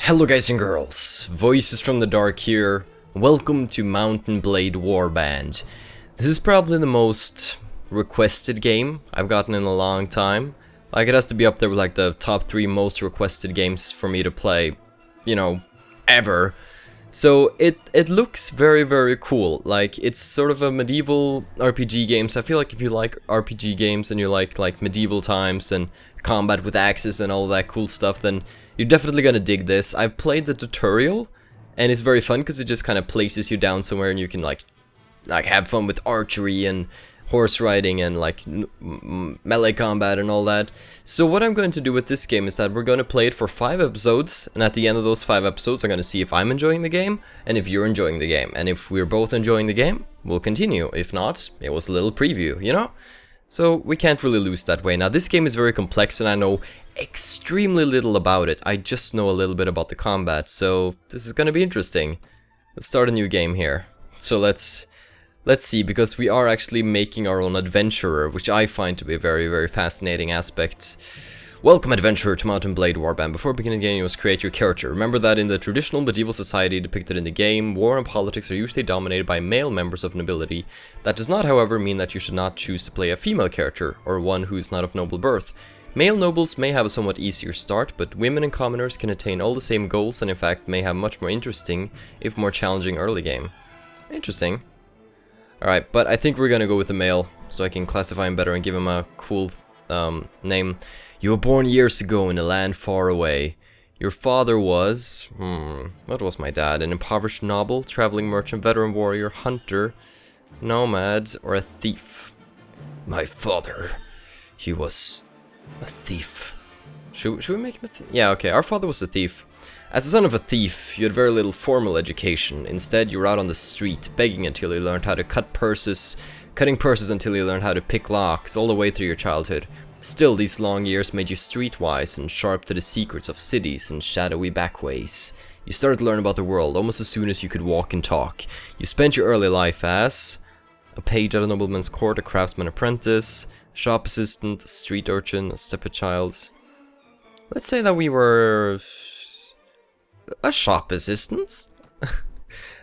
Hello guys and girls, Voices from the Dark here. Welcome to Mountain Blade Warband. This is probably the most requested game I've gotten in a long time. Like, it has to be up there with like the top 3 most requested games for me to play, ever. So it looks very cool. Like, it's sort of a medieval RPG game, so I feel like if you like RPG games and you like medieval times and combat with axes and all that cool stuff, then you're definitely gonna dig this. I've played the tutorial, and it's very fun because it just kind of places you down somewhere and you can like have fun with archery and horse riding and like melee combat and all that. So what I'm going to do with this game is that we're going to play it for 5 episodes, and at the end of those 5 episodes I'm going to see if I'm enjoying the game and if you're enjoying the game. And if we're both enjoying the game, we'll continue. If not, it was a little preview, you know? So we can't really lose that way. Now this game is very complex and I know extremely little about it. I just know a little bit about the combat, so this is gonna be interesting. Let's start a new game here. So let's see, because we are actually making our own adventurer, which I find to be a very fascinating aspect. Welcome, adventurer, to Mountain Blade Warband. Before beginning the game, you must create your character. Remember that in the traditional medieval society depicted in the game, war and politics are usually dominated by male members of nobility. That does not, however, mean that you should not choose to play a female character, or one who is not of noble birth. Male nobles may have a somewhat easier start, but women and commoners can attain all the same goals and in fact may have much more interesting, if more challenging early game. Interesting. Alright, but I think we're gonna go with the male, so I can classify him better and give him a cool name. You were born years ago in a land far away. Your father was... what was my dad? An impoverished noble, traveling merchant, veteran warrior, hunter, nomad, or a thief? My father, he was a thief. Should we make him a thief? Yeah, okay, our father was a thief. As the son of a thief, you had very little formal education. Instead, you were out on the street, begging until you learned how to cutting purses until you learned how to pick locks, all the way through your childhood. Still, these long years made you streetwise and sharp to the secrets of cities and shadowy backways. You started to learn about the world almost as soon as you could walk and talk. You spent your early life as a page at a nobleman's court, a craftsman apprentice, shop assistant, a street urchin, a stepchild. Let's say that we were a shop assistant.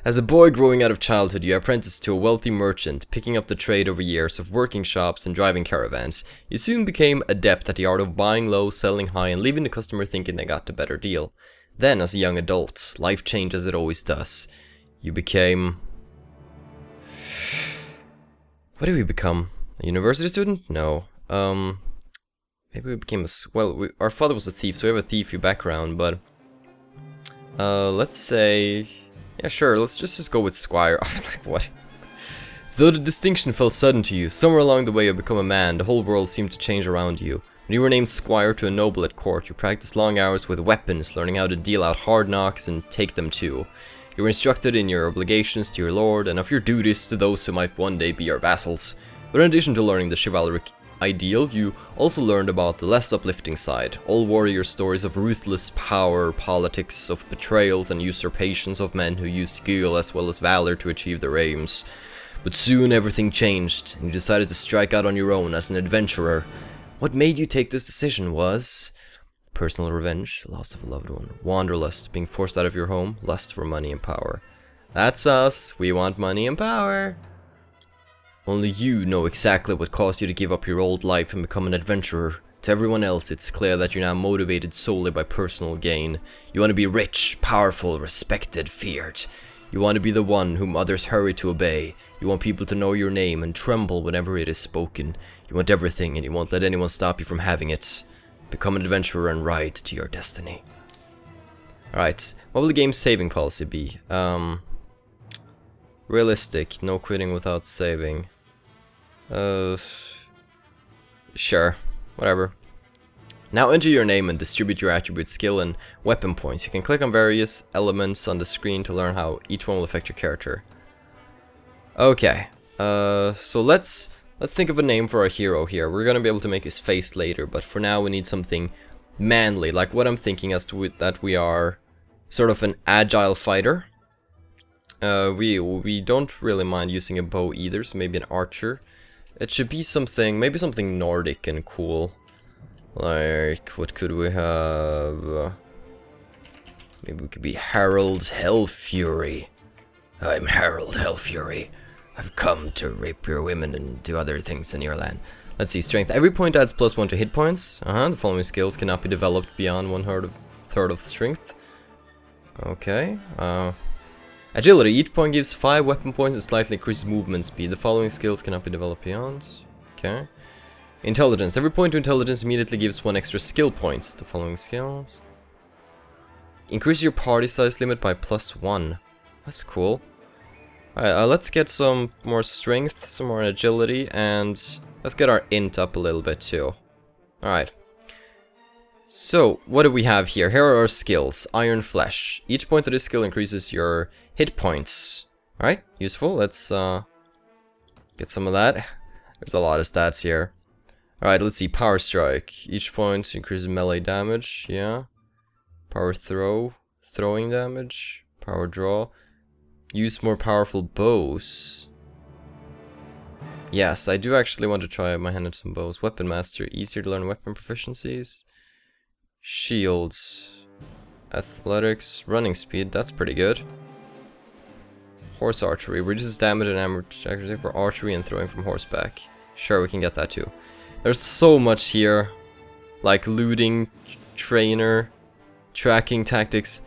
As a boy growing out of childhood, you apprenticed to a wealthy merchant, picking up the trade over years of working shops and driving caravans. You soon became adept at the art of buying low, selling high, and leaving the customer thinking they got a better deal. Then, as a young adult, life changed as it always does. You became... What did we become? A university student? No. Maybe we became our father was a thief, so we have a thiefy background, but... let's say... Yeah, sure, let's just go with squire. Like, what? Though the distinction fell sudden to you, somewhere along the way you become a man, the whole world seemed to change around you. When you were named squire to a noble at court, you practiced long hours with weapons, learning how to deal out hard knocks and take them too. You were instructed in your obligations to your lord, and of your duties to those who might one day be your vassals. But in addition to learning the chivalric ideal, you also learned about the less uplifting side, all warrior stories of ruthless power, politics, of betrayals and usurpations of men who used skill as well as valor to achieve their aims. But soon everything changed, and you decided to strike out on your own as an adventurer. What made you take this decision was... personal revenge, loss of a loved one, wanderlust, being forced out of your home, lust for money and power. That's us, we want money and power. Only you know exactly what caused you to give up your old life and become an adventurer. To everyone else, it's clear that you're now motivated solely by personal gain. You want to be rich, powerful, respected, feared. You want to be the one whom others hurry to obey. You want people to know your name and tremble whenever it is spoken. You want everything and you won't let anyone stop you from having it. Become an adventurer and ride to your destiny. Alright, what will the game's saving policy be? Realistic, no quitting without saving. Sure, whatever. Now enter your name and distribute your attribute, skill, and weapon points. You can click on various elements on the screen to learn how each one will affect your character. Okay, so let's think of a name for our hero here. We're gonna be able to make his face later, but for now we need something manly. Like what I'm thinking as to that we are sort of an agile fighter. We don't really mind using a bow either, so maybe an archer. It should be something, maybe something Nordic and cool. Like, what could we have? Maybe we could be Harald Hellfury. I'm Harald Hellfury. I've come to rape your women and do other things in your land. Let's see, strength. Every point adds +1 to hit points. The following skills cannot be developed beyond 1/3 of strength. Okay. Agility. Each point gives 5 weapon points and slightly increases movement speed. The following skills cannot be developed beyond. Okay. Intelligence. Every point to intelligence immediately gives 1 extra skill point. The following skills. Increase your party size limit by +1. That's cool. Alright, let's get some more strength, some more agility, and let's get our int up a little bit too. Alright. So, what do we have here? Here are our skills. Iron Flesh. Each point of this skill increases your hit points. Alright, useful. Let's get some of that. There's a lot of stats here. Alright, let's see. Power Strike. Each point increases melee damage. Yeah. Power Throw. Throwing damage. Power Draw. Use more powerful bows. Yes, I do actually want to try my hand at some bows. Weapon Master. Easier to learn weapon proficiencies. Shields. Athletics. Running speed. That's pretty good. Horse Archery. Reduces damage and accuracy for archery and throwing from horseback. Sure, we can get that too. There's so much here. Like looting, trainer, tracking tactics.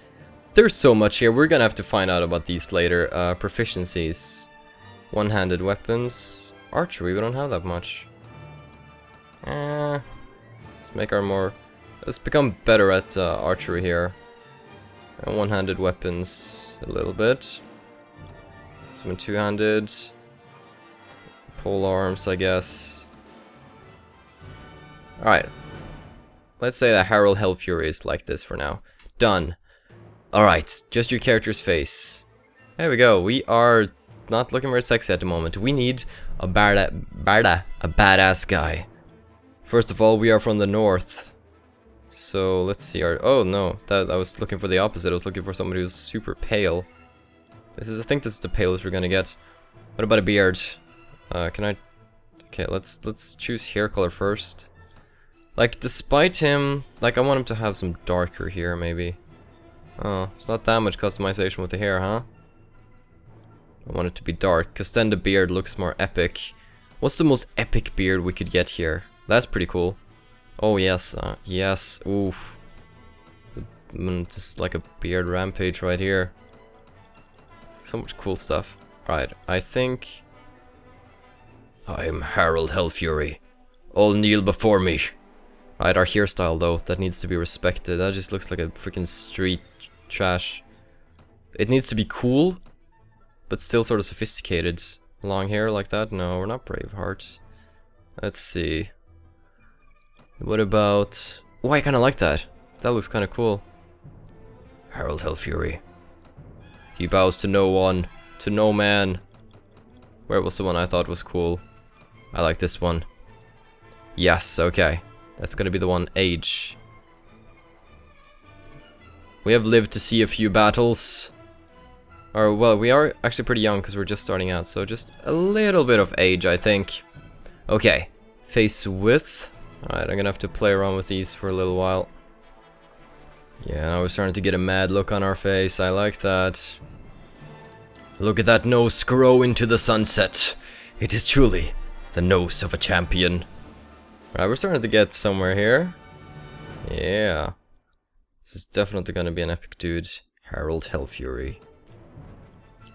There's so much here. We're gonna have to find out about these later. Proficiencies. One-handed weapons. Archery, we don't have that much. Let's make our more... Let's become better at archery here. And one-handed weapons a little bit. Some two-handed. Pole arms, I guess. Alright. Let's say that Harald Hellfury is like this for now. Done. Alright, just your character's face. There we go. We are not looking very sexy at the moment. We need a badass guy. First of all, we are from the north. So let's see our... Oh no, I was looking for the opposite. I was looking for somebody who's super pale. I think this is the palest we're gonna get. What about a beard? Can I... Okay, let's choose hair color first. Like, despite him... Like, I want him to have some darker hair, maybe. Oh, it's not that much customization with the hair, huh? I want it to be dark, because then the beard looks more epic. What's the most epic beard we could get here? That's pretty cool. Oh, yes, yes, oof. This is like a beard rampage right here. So much cool stuff. Right, I think... I'm Harald Hellfury. All kneel before me. Right, our hairstyle though, that needs to be respected. That just looks like a freaking street trash. It needs to be cool, but still sort of sophisticated. Long hair like that? No, we're not Bravehearts. Let's see. What about... Oh, I kind of like that. That looks kind of cool. Harald Hellfury. He bows to no one, to no man. Where was the one I thought was cool? I like this one. Yes, okay. That's gonna be the one. Age. We have lived to see a few battles. Or, well, we are actually pretty young because we're just starting out, so just a little bit of age, I think. Okay. Face width. Alright, I'm gonna have to play around with these for a little while. Yeah, now we're starting to get a mad look on our face. I like that. Look at that nose grow into the sunset. It is truly the nose of a champion. Right, we're starting to get somewhere here. Yeah. This is definitely gonna be an epic dude. Harald Hellfury.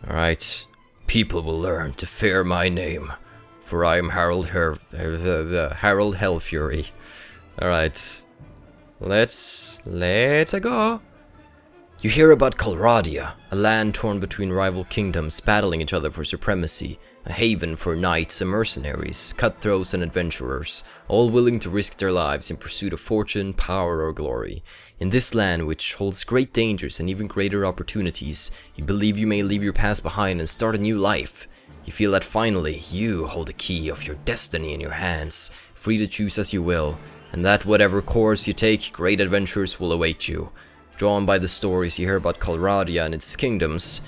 Alright. People will learn to fear my name. For I am Harald Hellfury. Alright. Let's go. You hear about Calradia, a land torn between rival kingdoms battling each other for supremacy, a haven for knights and mercenaries, cutthroats and adventurers, all willing to risk their lives in pursuit of fortune, power or glory. In this land, which holds great dangers and even greater opportunities, you believe you may leave your past behind and start a new life. You feel that finally, you hold the key of your destiny in your hands, free to choose as you will, and that whatever course you take, great adventures will await you. Drawn by the stories you hear about Calradia and its kingdoms,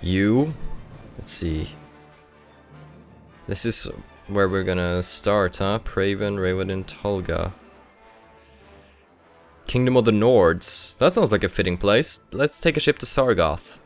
let's see. This is where we're gonna start, huh? Praven, Raven, and Tulga. Kingdom of the Nords. That sounds like a fitting place. Let's take a ship to Sargoth.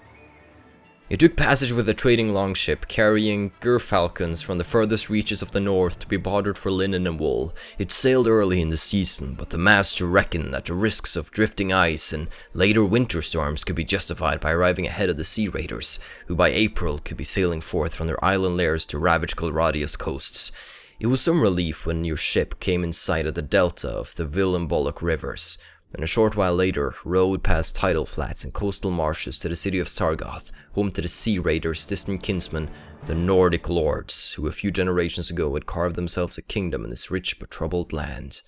It took passage with a trading longship carrying gerfalcons from the furthest reaches of the north to be bartered for linen and wool. It sailed early in the season, but the master reckoned that the risks of drifting ice and later winter storms could be justified by arriving ahead of the sea raiders, who by April could be sailing forth from their island lairs to ravage Colradia's coasts. It was some relief when your ship came in sight of the delta of the Vil and Bollock rivers, and a short while later rowed past tidal flats and coastal marshes to the city of Sargoth, home to the sea raiders' distant kinsmen, the Nordic lords, who a few generations ago had carved themselves a kingdom in this rich but troubled land.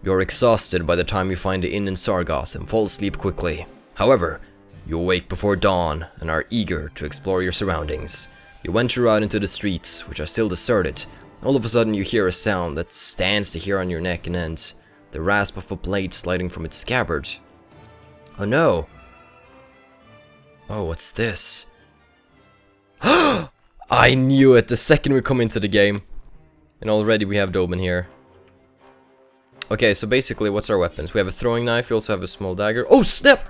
You're exhausted by the time you find the inn in Sargoth and fall asleep quickly. However, you awake before dawn and are eager to explore your surroundings. You venture out into the streets, which are still deserted. All of a sudden you hear a sound that stands to hear on your neck and ends. The rasp of a blade sliding from its scabbard. Oh no! Oh, what's this? I knew it the second we come into the game. And already we have Dobin here. Okay, so basically, what's our weapons? We have a throwing knife, we also have a small dagger. Oh, snap!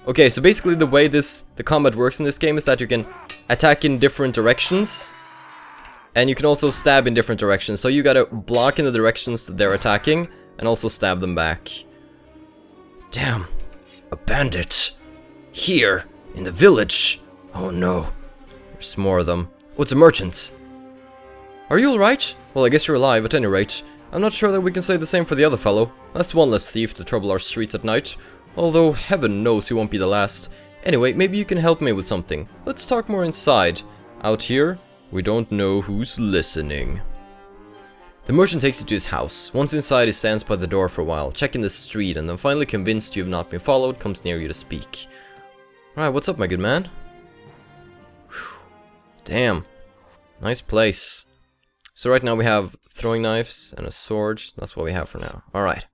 Okay, so basically the way the combat works in this game is that you can attack in different directions. And you can also stab in different directions, so you gotta block in the directions that they're attacking, and also stab them back. Damn, a bandit. Here, in the village. Oh no, there's more of them. Oh, it's a merchant. Are you alright? Well, I guess you're alive at any rate. I'm not sure that we can say the same for the other fellow. That's one less thief to trouble our streets at night. Although, heaven knows he won't be the last. Anyway, maybe you can help me with something. Let's talk more inside. Out here, we don't know who's listening. The merchant takes you to his house. Once inside, he stands by the door for a while, checking the street, and then finally convinced you have not been followed, comes near you to speak. Alright, what's up, my good man? Whew. Damn. Nice place. So right now we have throwing knives and a sword. That's what we have for now. Alright.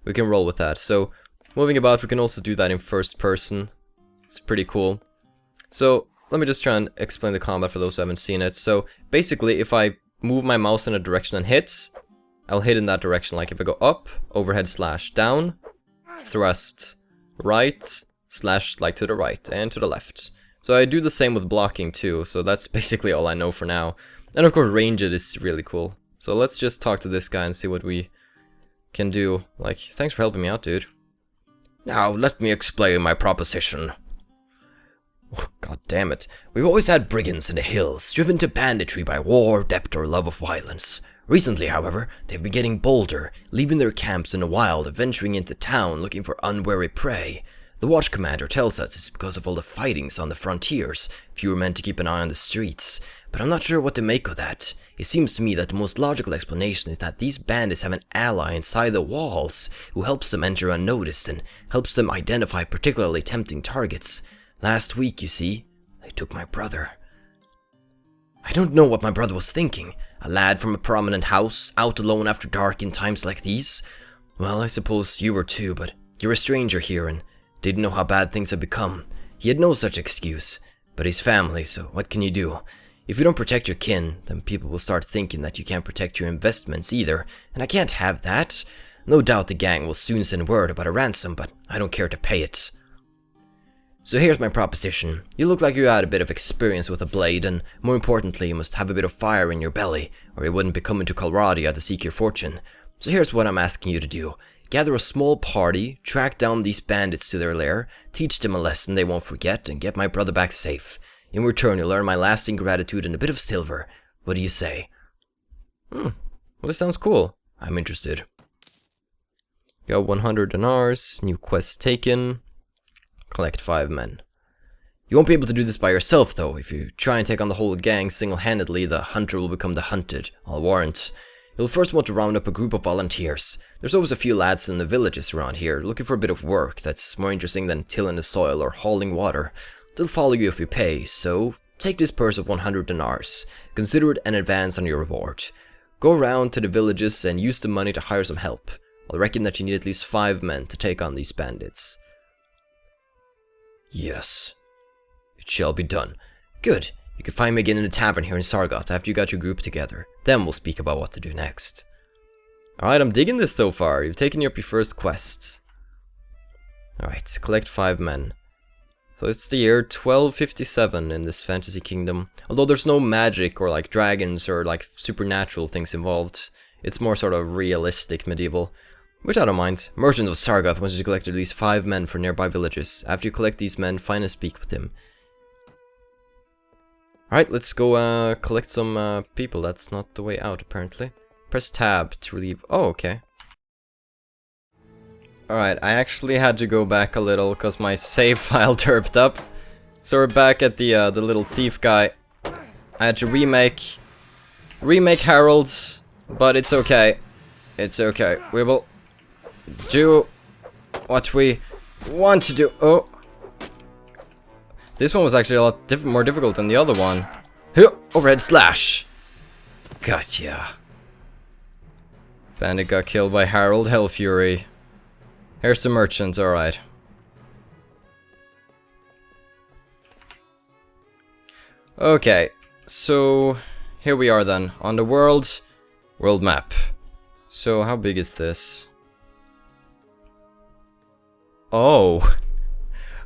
We can roll with that. So, moving about, we can also do that in first person. It's pretty cool. So, let me just try and explain the combat for those who haven't seen it. So, basically, if I move my mouse in a direction and hit, I'll hit in that direction. Like if I go up, overhead slash down, thrust right, slash like to the right and to the left. So I do the same with blocking too, so that's basically all I know for now. And of course ranged is really cool. So let's just talk to this guy and see what we can do. Like, thanks for helping me out, dude. Now, let me explain my proposition. Oh, God damn it. We've always had brigands in the hills, driven to banditry by war, debt, or love of violence. Recently, however, they've been getting bolder, leaving their camps in the wild and venturing into town looking for unwary prey. The watch commander tells us it's because of all the fightings on the frontiers, fewer men to keep an eye on the streets. But I'm not sure what to make of that. It seems to me that the most logical explanation is that these bandits have an ally inside the walls, who helps them enter unnoticed and helps them identify particularly tempting targets. Last week, you see, they took my brother. I don't know what my brother was thinking. A lad from a prominent house, out alone after dark in times like these? Well, I suppose you were too, but you're a stranger here and didn't know how bad things had become. He had no such excuse, but he's family, so what can you do? If you don't protect your kin, then people will start thinking that you can't protect your investments either, and I can't have that. No doubt the gang will soon send word about a ransom, but I don't care to pay it. So here's my proposition. You look like you had a bit of experience with a blade, and more importantly, you must have a bit of fire in your belly, or you wouldn't be coming to Colradia to seek your fortune. So here's what I'm asking you to do. Gather a small party, track down these bandits to their lair, teach them a lesson they won't forget, and get my brother back safe. In return, you'll earn my lasting gratitude and a bit of silver. What do you say? Well, this sounds cool. I'm interested. Got 100 dinars, new quest taken. Collect 5 men. You won't be able to do this by yourself, though. If you try and take on the whole gang single-handedly, the hunter will become the hunted, I'll warrant. You'll first want to round up a group of volunteers. There's always a few lads in the villages around here, looking for a bit of work that's more interesting than tilling the soil or hauling water. They'll follow you if you pay, so take this purse of 100 dinars. Consider it an advance on your reward. Go around to the villages and use the money to hire some help. I'll reckon that you need at least 5 men to take on these bandits. Yes, it shall be done. Good. You can find me again in the tavern here in Sargoth after you got your group together. Then we'll speak about what to do next. Alright, I'm digging this so far. You've taken up your first quest. Alright, collect 5 men. So it's the year 1257 in this fantasy kingdom. Although there's no magic or like dragons or like supernatural things involved. It's more sort of realistic medieval. Which I don't mind. Merchant of Sargoth wants you to collect at least 5 men for nearby villages. After you collect these men, find and speak with him. Alright, let's go collect some people. That's not the way out apparently. Press tab to leave. Oh, okay. Alright, I actually had to go back a little because my save file derped up. So we're back at the little thief guy. I had to remake Harald, but it's okay. It's okay. We will do what we want to do. Oh. This one was actually a lot more difficult than the other one. Overhead slash. Gotcha. Bandit got killed by Harald Hellfury. Here's the merchant, alright. Okay, so here we are then, on the world map. So how big is this? Oh,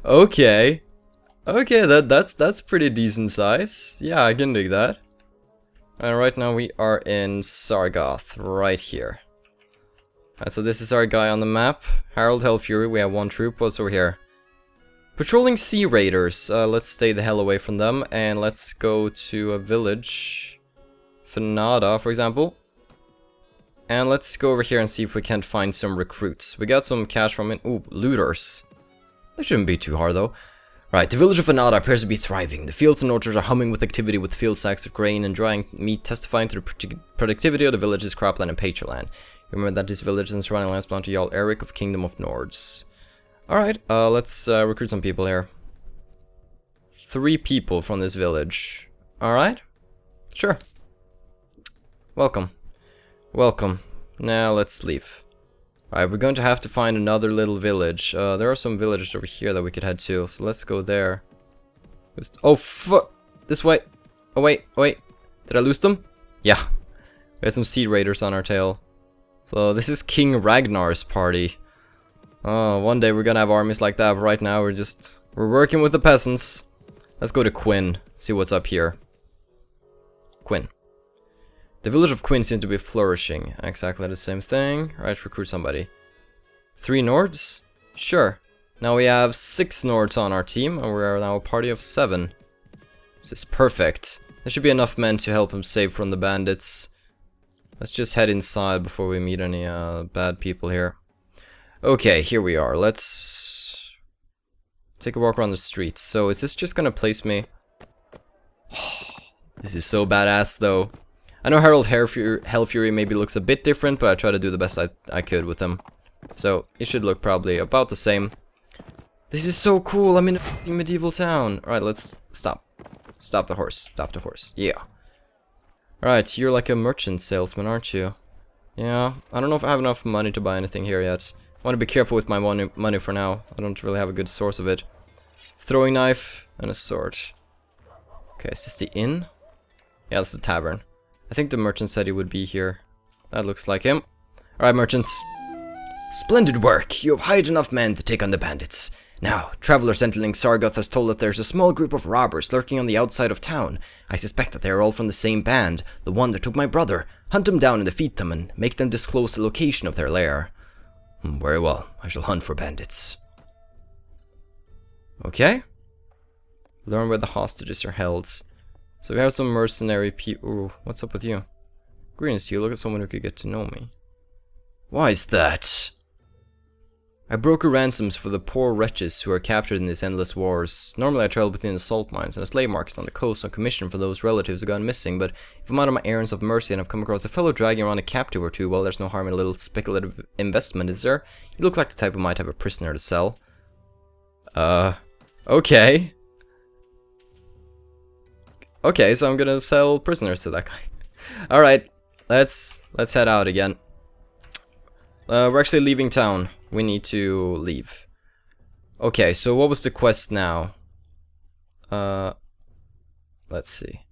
okay. Okay, that's pretty decent size. Yeah, I can dig that. And right now we are in Sargoth, right here. So this is our guy on the map, Harald Hellfury. We have 1 troop. What's over here? Patrolling sea raiders. Let's stay the hell away from them, and let's go to a village, Fanada, for example. And let's go over here and see if we can't find some recruits. We got some cash from it. Ooh, looters. That shouldn't be too hard though. Right, the village of Fanada appears to be thriving. The fields and orchards are humming with activity, with field sacks of grain and drying meat testifying to the productivity of the village's cropland and pastureland. Remember that this village and surrounding lands belong to Jarl Eric of Kingdom of Nords. Alright, let's recruit some people here. 3 people from this village. Alright? Sure. Welcome. Welcome. Now let's leave. Alright, we're going to have to find another little village. There are some villages over here that we could head to, so let's go there. Oh, this way. Oh, wait. Did I lose them? Yeah. We had some sea raiders on our tail. So this is King Ragnar's party. Oh, one day we're gonna have armies like that, but right now we're working with the peasants. Let's go to Quinn, see what's up here. Quinn. The village of Quinn seems to be flourishing. Exactly the same thing. Right, recruit somebody. 3 Nords? Sure. Now we have 6 Nords on our team, and we're now a party of 7. This is perfect. There should be enough men to help him save from the bandits. Let's just head inside before we meet any bad people here. Okay, here we are. Let's take a walk around the streets. So is this just gonna place me? This is so badass though. I know Harald Hellfury maybe looks a bit different, but I try to do the best I could with him. So it should look probably about the same. This is so cool. I'm in a medieval town. Alright, let's stop. Stop the horse. Stop the horse. Yeah. Alright, you're like a merchant salesman, aren't you? Yeah, I don't know if I have enough money to buy anything here yet. I want to be careful with my money for now. I don't really have a good source of it. Throwing knife and a sword. Okay, is this the inn? Yeah, that's the tavern. I think the merchant said he would be here. That looks like him. Alright, merchants. Splendid work! You have hired enough men to take on the bandits. Now, travelers entering Sargoth has told that there's a small group of robbers lurking on the outside of town. I suspect that they are all from the same band, the one that took my brother. Hunt them down and defeat them, and make them disclose the location of their lair. Very well, I shall hunt for bandits. Okay. Learn where the hostages are held. So we have some mercenary people. Ooh, what's up with you? Greetings to you, look at someone who could get to know me. Why is that? I broker ransoms for the poor wretches who are captured in these endless wars. Normally I travel between the salt mines and the slave markets on the coast on commission for those relatives who gone missing, but if I'm out on my errands of mercy and I've come across a fellow dragging around a captive or two, well, there's no harm in a little speculative investment, is there? You look like the type who might have a prisoner to sell. Okay. Okay, so I'm gonna sell prisoners to that guy. Alright, let's head out again. We're actually leaving town. We need to leave. Okay, so what was the quest now? Let's see.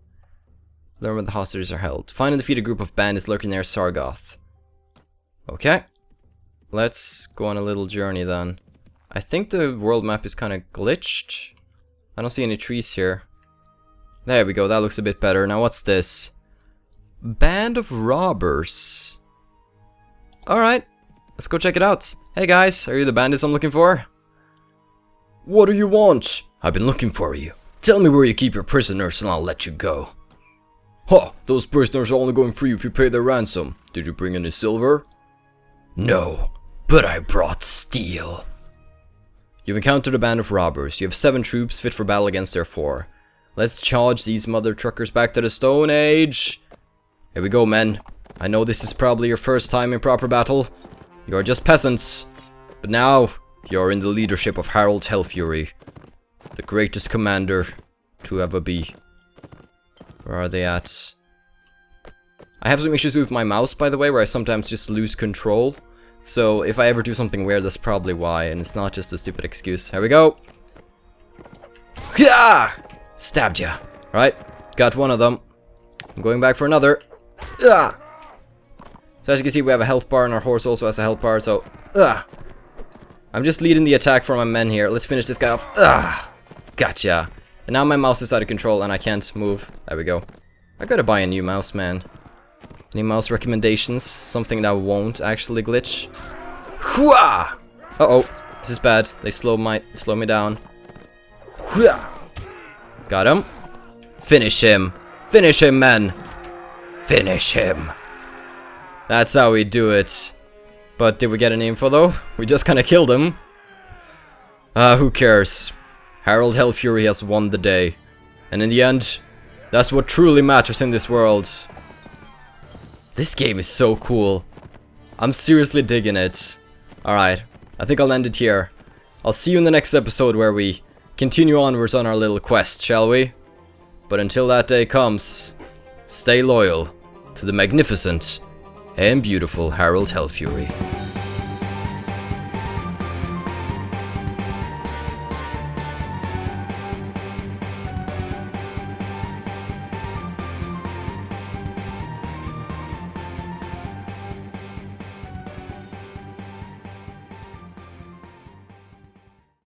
Learn where the hostages are held. Find and defeat a group of bandits lurking near Sargoth. Okay. Let's go on a little journey then. I think the world map is kind of glitched. I don't see any trees here. There we go, that looks a bit better. Now what's this? Band of robbers. Alright, let's go check it out. Hey guys, are you the bandits I'm looking for? What do you want? I've been looking for you. Tell me where you keep your prisoners and I'll let you go. Huh, those prisoners are only going free if you pay their ransom. Did you bring any silver? No, but I brought steel. You've encountered a band of robbers. You have 7 troops fit for battle against their 4. Let's charge these mother truckers back to the Stone Age. Here we go, men. I know this is probably your first time in proper battle. You are just peasants. But now, you are in the leadership of Harald Hellfury, the greatest commander to ever be. Where are they at? I have some issues with my mouse, by the way, where I sometimes just lose control. So if I ever do something weird, that's probably why, and it's not just a stupid excuse. Here we go. Yeah! Stabbed ya. Right, got one of them. I'm going back for another. Yeah! So as you can see, we have a health bar, and our horse also has a health bar, so... I'm just leading the attack for my men here. Let's finish this guy off. Gotcha. And now my mouse is out of control, and I can't move. There we go. I gotta buy a new mouse, man. Any mouse recommendations? Something that won't actually glitch? Hooah! Uh-oh. This is bad. They slow me down. Hooah! Got him. Finish him. Finish him, men. Finish him. That's how we do it. But did we get any info, though? We just kinda killed him. Who cares? Harald Hellfury has won the day. And in the end, that's what truly matters in this world. This game is so cool. I'm seriously digging it. Alright, I think I'll end it here. I'll see you in the next episode where we continue onwards on our little quest, shall we? But until that day comes, stay loyal to the magnificent and beautiful Harald Hellfury.